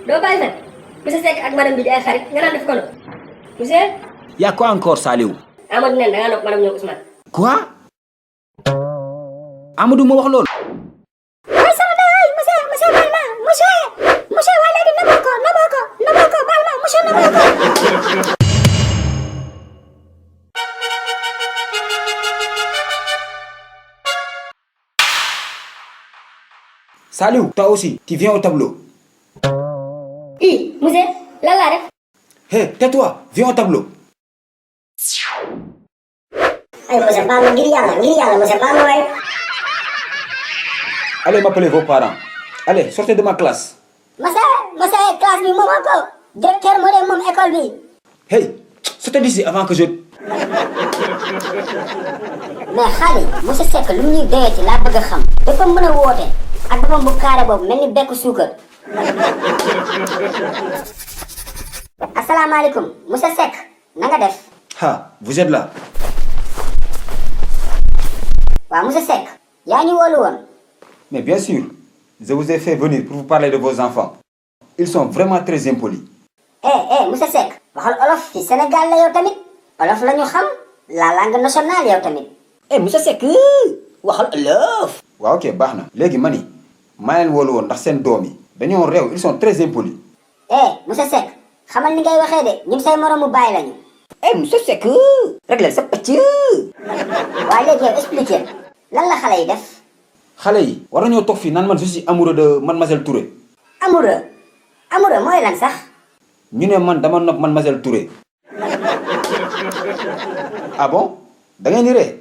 doo bàyyi fen monsieur Seck ak madame bi di ay xarit nga naan def ko monsieur. y a quoi encore Saliou? Amadou nen da ngaa nopp madame ñoom Ousmane. Quoi? Amadou moo wax loolu. ay sama day monsieur baal ma monsieur waa léegi naboo ko baal ma monsieur naboo ko. Saliou, toi aussi, tu viens au tableau. monsieur lan laa def. Hé, tais-toi, viens au tableau. ay monsieur baal ma ngir yàlla monsieur baal ma waay. Allez m'appeler vos parents. Allez, sortez de ma classe. monsieur classe bi moom ko directeur moo de moom école bi. Hey, sortez d'ici avant que je... mais xale monsieur Seck lu ñuy doyati laa bëgg a xam. dafa mën a woote ak dafa bu carré boobu mel ni bekk suukar. asalaamaaleykum monsieur Seck na nga def. Ah, vous êtes là. waaw monsieur Seck yaa ñu wóolu woon. Mais bien sûr, je vous ai fait venir pour vous parler de vos enfants. Ils sont vraiment très impolis. monsieur Seck waxal olof fi Sénégal la yow tamit olof la ñu xam la langue nationale yow tamit. monsieur Seck waxal olof. waaw ok baax na. léegi mani maa leen wóolu woon ndax seen doom yi dañoo réew, ils sont très impolis. monsieur Seck xamal ni ngay waxee de ñun say moromu baay lañu. monsieur Seck réglal sa pàcc. waaye léegi yow expliquer lan la xale yi def. xale yi war nañoo toog fii naan man je suis amoureux de mademoiselle Touré. amoureux mooy lan sax. ñu ne man dama nopp mademoiselle Touré. Ah bon da ngeen di ree.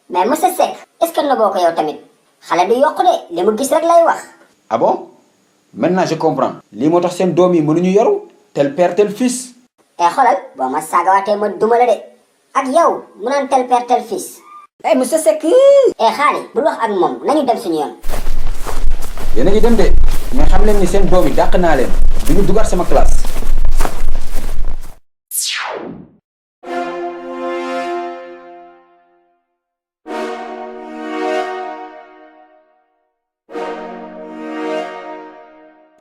mais monsieur Seck est-ce que noboo ko yow tamit xale du yokk de li mu gis rek lay wax. Ah bon maintenant je comprends. lii moo tax seen doom yi mënuñu yoru tel père tel fils. xoolal boo ma saagawaatee ma duma la de ak yow mu naan tel père tel fils. monsieur Seck. xaali bul wax ak moom nañu dem suñu yoon. yéen a ngi dem de mais xam leen ni seen doom yi dàq naa leen du ñu dugaat sama classe.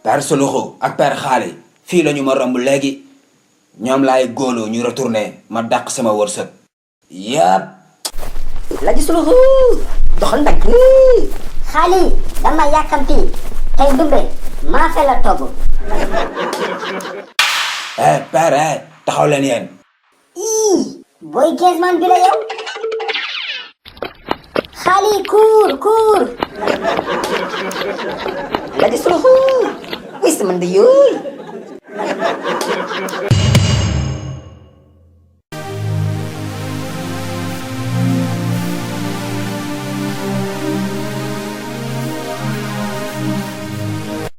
père Soloxo ak père Xaale fii la ñu ma romb léegi ñoom laay góoloo ñu retourné ma dàq sama wërsëg. yàpp. la ji Soloxo doxal ndànk. xaali dama yàkkamti tey dumbe maa fe la togg. père taxaw leen yéen. booy geesman bi la yow. xaali kuur. la ji Soloxo. wis man de yooyu.